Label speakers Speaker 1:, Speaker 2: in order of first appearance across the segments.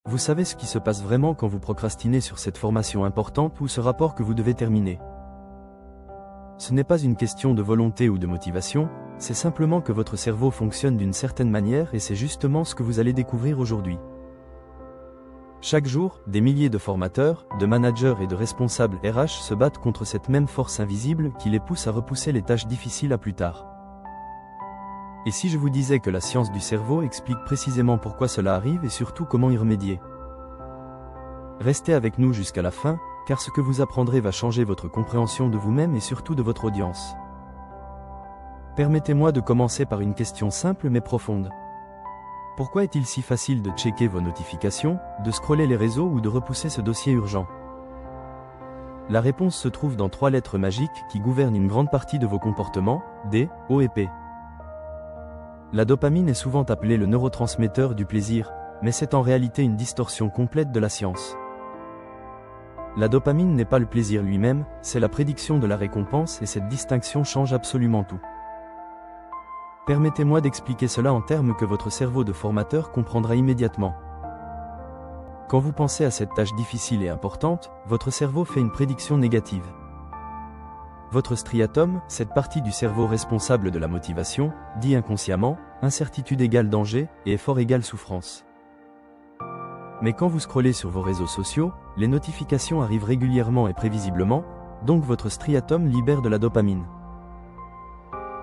Speaker 1: Vous savez ce qui se passe vraiment quand vous procrastinez sur cette formation importante ou ce rapport que vous devez terminer. Ce n'est pas une question de volonté ou de motivation, c'est simplement que votre cerveau fonctionne d'une certaine manière et c'est justement ce que vous allez découvrir aujourd'hui. Chaque jour, des milliers de formateurs, de managers et de responsables RH se battent contre cette même force invisible qui les pousse à repousser les tâches difficiles à plus tard. Et si je vous disais que la science du cerveau explique précisément pourquoi cela arrive et surtout comment y remédier? Restez avec nous jusqu'à la fin, car ce que vous apprendrez va changer votre compréhension de vous-même et surtout de votre audience. Permettez-moi de commencer par une question simple mais profonde. Pourquoi est-il si facile de checker vos notifications, de scroller les réseaux ou de repousser ce dossier urgent? La réponse se trouve dans 3 lettres magiques qui gouvernent une grande partie de vos comportements, D, O et P. La dopamine est souvent appelée le neurotransmetteur du plaisir, mais c'est en réalité une distorsion complète de la science. La dopamine n'est pas le plaisir lui-même, c'est la prédiction de la récompense et cette distinction change absolument tout. Permettez-moi d'expliquer cela en termes que votre cerveau de formateur comprendra immédiatement. Quand vous pensez à cette tâche difficile et importante, votre cerveau fait une prédiction négative. Votre striatum, cette partie du cerveau responsable de la motivation, dit inconsciemment, incertitude égale danger et effort égale souffrance. Mais quand vous scrollez sur vos réseaux sociaux, les notifications arrivent régulièrement et prévisiblement, donc votre striatum libère de la dopamine.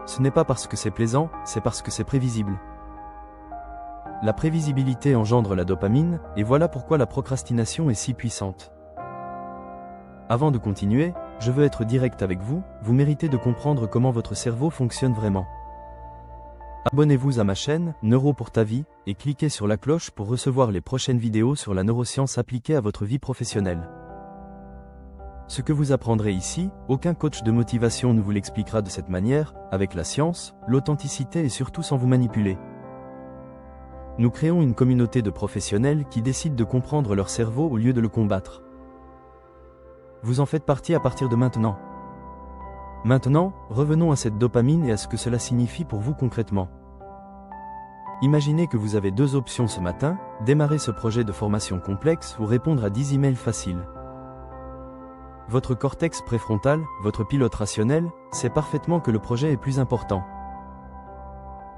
Speaker 1: Ce n'est pas parce que c'est plaisant, c'est parce que c'est prévisible. La prévisibilité engendre la dopamine, et voilà pourquoi la procrastination est si puissante. Avant de continuer, je veux être direct avec vous, vous méritez de comprendre comment votre cerveau fonctionne vraiment. Abonnez-vous à ma chaîne, Neuro pour ta vie, et cliquez sur la cloche pour recevoir les prochaines vidéos sur la neuroscience appliquée à votre vie professionnelle. Ce que vous apprendrez ici, aucun coach de motivation ne vous l'expliquera de cette manière, avec la science, l'authenticité et surtout sans vous manipuler. Nous créons une communauté de professionnels qui décident de comprendre leur cerveau au lieu de le combattre. Vous en faites partie à partir de maintenant. Maintenant, revenons à cette dopamine et à ce que cela signifie pour vous concrètement. Imaginez que vous avez 2 options ce matin, démarrer ce projet de formation complexe ou répondre à 10 emails faciles. Votre cortex préfrontal, votre pilote rationnel, sait parfaitement que le projet est plus important.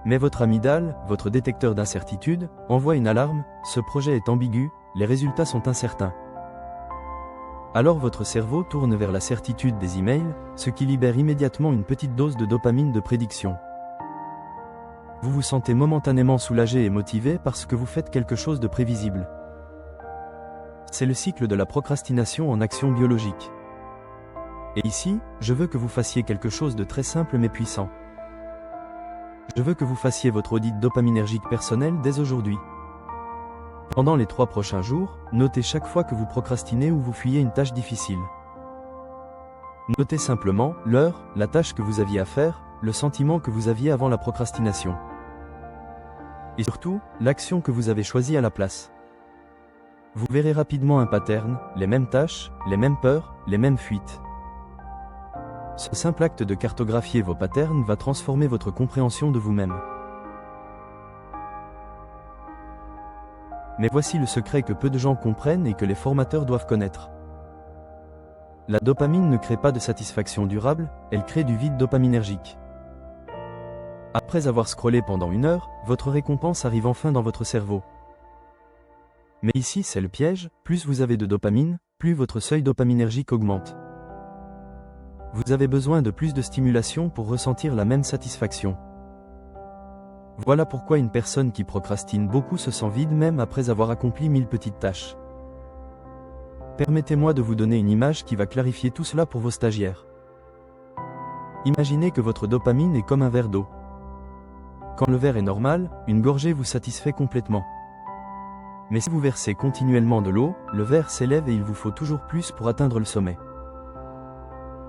Speaker 1: Mais votre amygdale, votre détecteur d'incertitude, envoie une alarme, ce projet est ambigu, les résultats sont incertains. Alors votre cerveau tourne vers la certitude des emails, ce qui libère immédiatement une petite dose de dopamine de prédiction. Vous vous sentez momentanément soulagé et motivé parce que vous faites quelque chose de prévisible. C'est le cycle de la procrastination en action biologique. Et ici, je veux que vous fassiez quelque chose de très simple mais puissant. Je veux que vous fassiez votre audit dopaminergique personnel dès aujourd'hui. Pendant les 3 prochains jours, notez chaque fois que vous procrastinez ou vous fuyez une tâche difficile. Notez simplement l'heure, la tâche que vous aviez à faire, le sentiment que vous aviez avant la procrastination. Et surtout, l'action que vous avez choisie à la place. Vous verrez rapidement un pattern, les mêmes tâches, les mêmes peurs, les mêmes fuites. Ce simple acte de cartographier vos patterns va transformer votre compréhension de vous-même. Mais voici le secret que peu de gens comprennent et que les formateurs doivent connaître. La dopamine ne crée pas de satisfaction durable, elle crée du vide dopaminergique. Après avoir scrollé pendant 1 heure, votre récompense arrive enfin dans votre cerveau. Mais ici c'est le piège, plus vous avez de dopamine, plus votre seuil dopaminergique augmente. Vous avez besoin de plus de stimulation pour ressentir la même satisfaction. Voilà pourquoi une personne qui procrastine beaucoup se sent vide même après avoir accompli 1000 petites tâches. Permettez-moi de vous donner une image qui va clarifier tout cela pour vos stagiaires. Imaginez que votre dopamine est comme un verre d'eau. Quand le verre est normal, une gorgée vous satisfait complètement. Mais si vous versez continuellement de l'eau, le verre s'élève et il vous faut toujours plus pour atteindre le sommet.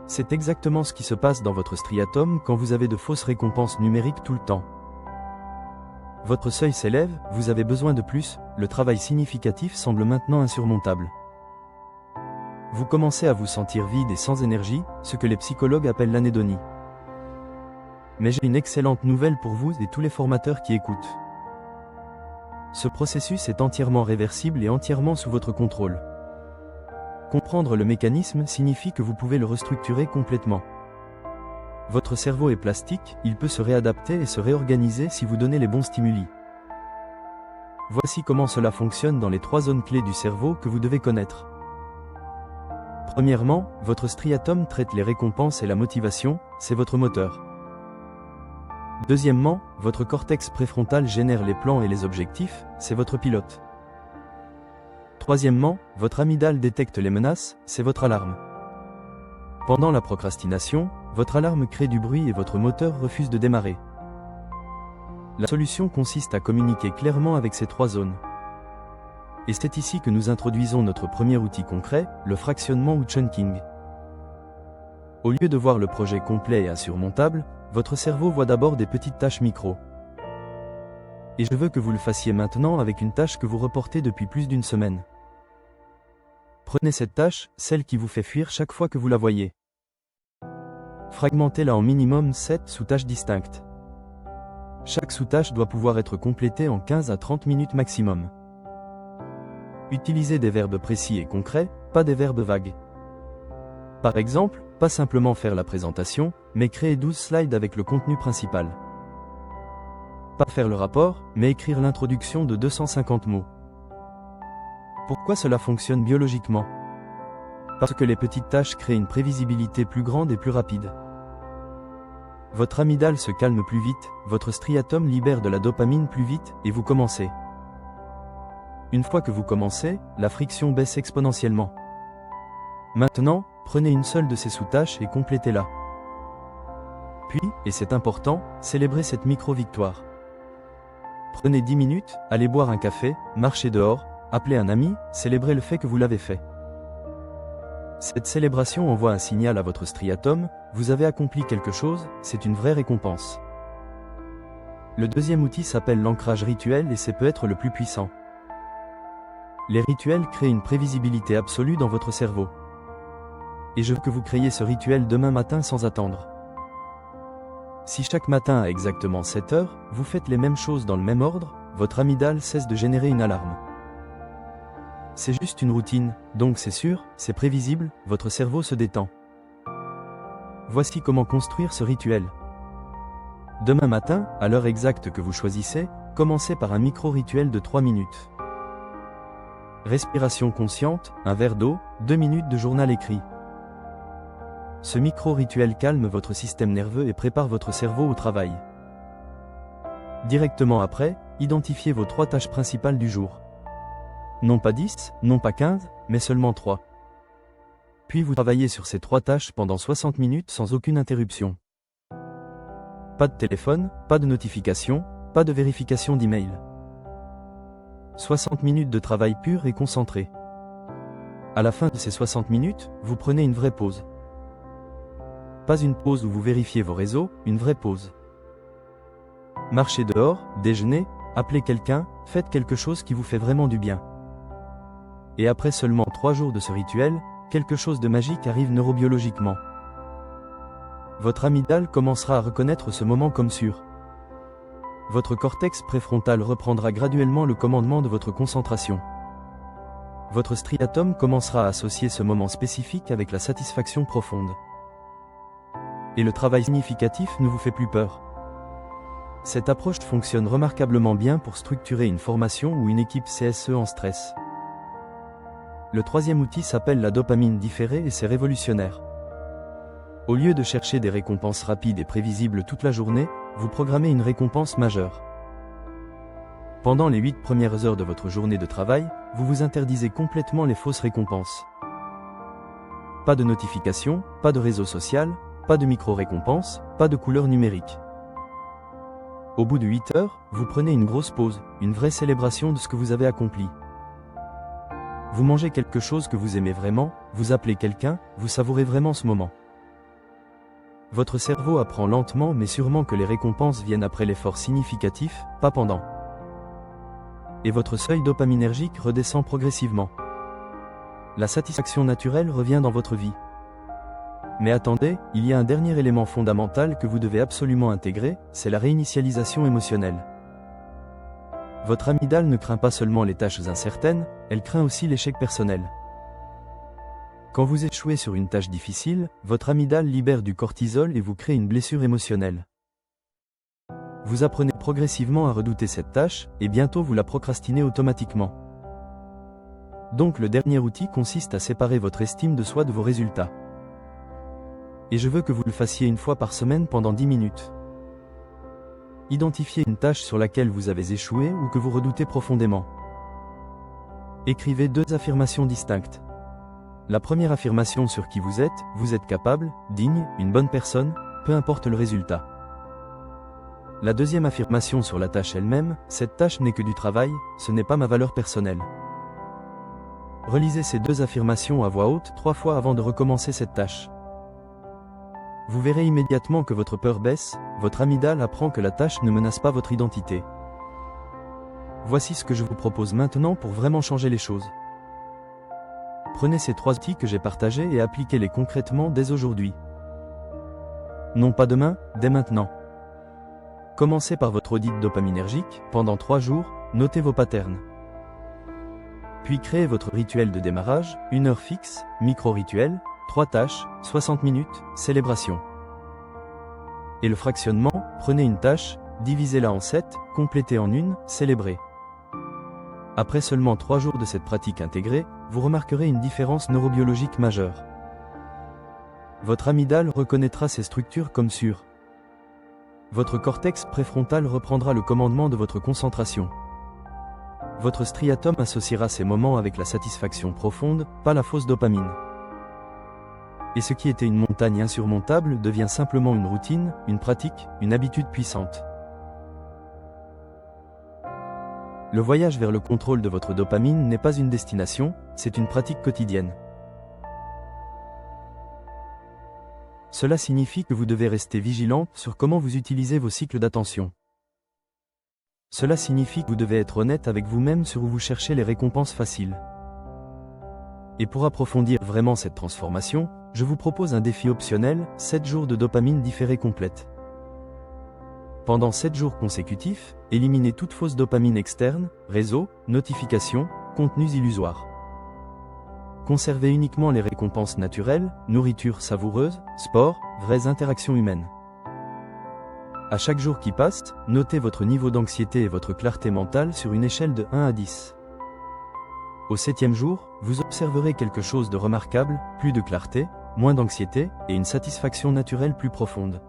Speaker 1: C'est exactement ce qui se passe dans votre striatum quand vous avez de fausses récompenses numériques tout le temps. Votre seuil s'élève, vous avez besoin de plus, le travail significatif semble maintenant insurmontable. Vous commencez à vous sentir vide et sans énergie, ce que les psychologues appellent l'anédonie. Mais j'ai une excellente nouvelle pour vous et tous les formateurs qui écoutent. Ce processus est entièrement réversible et entièrement sous votre contrôle. Comprendre le mécanisme signifie que vous pouvez le restructurer complètement. Votre cerveau est plastique, il peut se réadapter et se réorganiser si vous donnez les bons stimuli. Voici comment cela fonctionne dans les 3 zones clés du cerveau que vous devez connaître. Premièrement, votre striatum traite les récompenses et la motivation, c'est votre moteur. Deuxièmement, votre cortex préfrontal génère les plans et les objectifs, c'est votre pilote. Troisièmement, votre amygdale détecte les menaces, c'est votre alarme. Pendant la procrastination, votre alarme crée du bruit et votre moteur refuse de démarrer. La solution consiste à communiquer clairement avec ces 3 zones. Et c'est ici que nous introduisons notre premier outil concret, le fractionnement ou chunking. Au lieu de voir le projet complet et insurmontable, votre cerveau voit d'abord des petites tâches micro. Et je veux que vous le fassiez maintenant avec une tâche que vous reportez depuis plus d'1 semaine. Prenez cette tâche, celle qui vous fait fuir chaque fois que vous la voyez. Fragmentez-la en minimum 7 sous-tâches distinctes. Chaque sous-tâche doit pouvoir être complétée en 15 à 30 minutes maximum. Utilisez des verbes précis et concrets, pas des verbes vagues. Par exemple, pas simplement faire la présentation, mais créer 12 slides avec le contenu principal. Pas faire le rapport, mais écrire l'introduction de 250 mots. Pourquoi cela fonctionne biologiquement? Parce que les petites tâches créent une prévisibilité plus grande et plus rapide. Votre amygdale se calme plus vite, votre striatum libère de la dopamine plus vite, et vous commencez. Une fois que vous commencez, la friction baisse exponentiellement. Maintenant, prenez une seule de ces sous-tâches et complétez-la. Puis, et c'est important, célébrez cette micro-victoire. Prenez 10 minutes, allez boire un café, marchez dehors, appelez un ami, célébrez le fait que vous l'avez fait. Cette célébration envoie un signal à votre striatum, vous avez accompli quelque chose, c'est une vraie récompense. Le deuxième outil s'appelle l'ancrage rituel et c'est peut être le plus puissant. Les rituels créent une prévisibilité absolue dans votre cerveau. Et je veux que vous créiez ce rituel demain matin sans attendre. Si chaque matin à exactement 7 heures, vous faites les mêmes choses dans le même ordre, votre amygdale cesse de générer une alarme. C'est juste une routine, donc c'est sûr, c'est prévisible, votre cerveau se détend. Voici comment construire ce rituel. Demain matin, à l'heure exacte que vous choisissez, commencez par un micro-rituel de 3 minutes. Respiration consciente, un verre d'eau, 2 minutes de journal écrit. Ce micro-rituel calme votre système nerveux et prépare votre cerveau au travail. Directement après, identifiez vos 3 tâches principales du jour. Non pas 10, non pas 15, mais seulement 3. Puis vous travaillez sur ces 3 tâches pendant 60 minutes sans aucune interruption. Pas de téléphone, pas de notification, pas de vérification d'email. 60 minutes de travail pur et concentré. À la fin de ces 60 minutes, vous prenez une vraie pause. Pas une pause où vous vérifiez vos réseaux, une vraie pause. Marchez dehors, déjeunez, appelez quelqu'un, faites quelque chose qui vous fait vraiment du bien. Et après seulement 3 jours de ce rituel, quelque chose de magique arrive neurobiologiquement. Votre amygdale commencera à reconnaître ce moment comme sûr. Votre cortex préfrontal reprendra graduellement le commandement de votre concentration. Votre striatum commencera à associer ce moment spécifique avec la satisfaction profonde. Et le travail significatif ne vous fait plus peur. Cette approche fonctionne remarquablement bien pour structurer une formation ou une équipe CSE en stress. Le troisième outil s'appelle la dopamine différée et c'est révolutionnaire. Au lieu de chercher des récompenses rapides et prévisibles toute la journée, vous programmez une récompense majeure. Pendant les 8 premières heures de votre journée de travail, vous vous interdisez complètement les fausses récompenses. Pas de notifications, pas de réseau social, pas de micro-récompenses, pas de couleurs numériques. Au bout de 8 heures, vous prenez une grosse pause, une vraie célébration de ce que vous avez accompli. Vous mangez quelque chose que vous aimez vraiment, vous appelez quelqu'un, vous savourez vraiment ce moment. Votre cerveau apprend lentement mais sûrement que les récompenses viennent après l'effort significatif, pas pendant. Et votre seuil dopaminergique redescend progressivement. La satisfaction naturelle revient dans votre vie. Mais attendez, il y a un dernier élément fondamental que vous devez absolument intégrer, c'est la réinitialisation émotionnelle. Votre amygdale ne craint pas seulement les tâches incertaines, elle craint aussi l'échec personnel. Quand vous échouez sur une tâche difficile, votre amygdale libère du cortisol et vous crée une blessure émotionnelle. Vous apprenez progressivement à redouter cette tâche, et bientôt vous la procrastinez automatiquement. Donc le dernier outil consiste à séparer votre estime de soi de vos résultats. Et je veux que vous le fassiez une fois par semaine pendant 10 minutes. Identifiez une tâche sur laquelle vous avez échoué ou que vous redoutez profondément. Écrivez 2 affirmations distinctes. La première affirmation sur qui vous êtes capable, digne, une bonne personne, peu importe le résultat. La deuxième affirmation sur la tâche elle-même, cette tâche n'est que du travail, ce n'est pas ma valeur personnelle. Relisez ces 2 affirmations à voix haute 3 fois avant de recommencer cette tâche. Vous verrez immédiatement que votre peur baisse, votre amygdale apprend que la tâche ne menace pas votre identité. Voici ce que je vous propose maintenant pour vraiment changer les choses. Prenez ces 3 outils que j'ai partagés et appliquez-les concrètement dès aujourd'hui. Non pas demain, dès maintenant. Commencez par votre audit dopaminergique, pendant 3 jours, notez vos patterns. Puis créez votre rituel de démarrage, 1 heure fixe, micro-rituel, 3 tâches, 60 minutes, célébration. Et le fractionnement, prenez une tâche, divisez-la en 7, complétez en une, célébrez. Après seulement 3 jours de cette pratique intégrée, vous remarquerez une différence neurobiologique majeure. Votre amygdale reconnaîtra ces structures comme sûres. Votre cortex préfrontal reprendra le commandement de votre concentration. Votre striatum associera ces moments avec la satisfaction profonde, pas la fausse dopamine. Et ce qui était une montagne insurmontable devient simplement une routine, une pratique, une habitude puissante. Le voyage vers le contrôle de votre dopamine n'est pas une destination, c'est une pratique quotidienne. Cela signifie que vous devez rester vigilante sur comment vous utilisez vos cycles d'attention. Cela signifie que vous devez être honnête avec vous-même sur où vous cherchez les récompenses faciles. Et pour approfondir vraiment cette transformation, je vous propose un défi optionnel, 7 jours de dopamine différée complète. Pendant 7 jours consécutifs, éliminez toute fausse dopamine externe, réseaux, notifications, contenus illusoires. Conservez uniquement les récompenses naturelles, nourriture savoureuse, sport, vraies interactions humaines. À chaque jour qui passe, notez votre niveau d'anxiété et votre clarté mentale sur une échelle de 1 à 10. Au 7e jour, vous observerez quelque chose de remarquable, plus de clarté, moins d'anxiété, et une satisfaction naturelle plus profonde.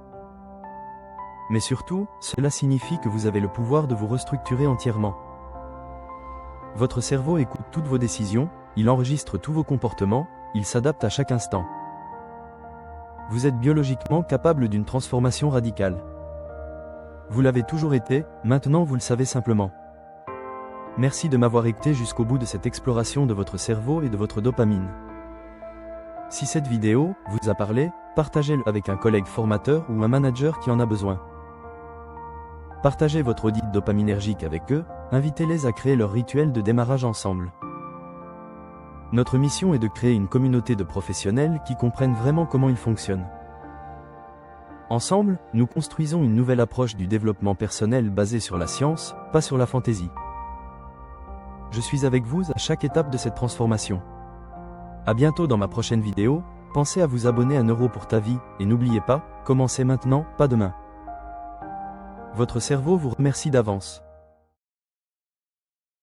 Speaker 1: Mais surtout, cela signifie que vous avez le pouvoir de vous restructurer entièrement. Votre cerveau écoute toutes vos décisions, il enregistre tous vos comportements, il s'adapte à chaque instant. Vous êtes biologiquement capable d'une transformation radicale. Vous l'avez toujours été, maintenant vous le savez simplement. Merci de m'avoir écouté jusqu'au bout de cette exploration de votre cerveau et de votre dopamine. Si cette vidéo vous a parlé, partagez-le avec un collègue formateur ou un manager qui en a besoin. Partagez votre audit dopaminergique avec eux, invitez-les à créer leur rituel de démarrage ensemble. Notre mission est de créer une communauté de professionnels qui comprennent vraiment comment ils fonctionnent. Ensemble, nous construisons une nouvelle approche du développement personnel basée sur la science, pas sur la fantaisie. Je suis avec vous à chaque étape de cette transformation. À bientôt dans ma prochaine vidéo, pensez à vous abonner à Neuro pour ta vie, et n'oubliez pas, commencez maintenant, pas demain. Votre cerveau vous remercie d'avance.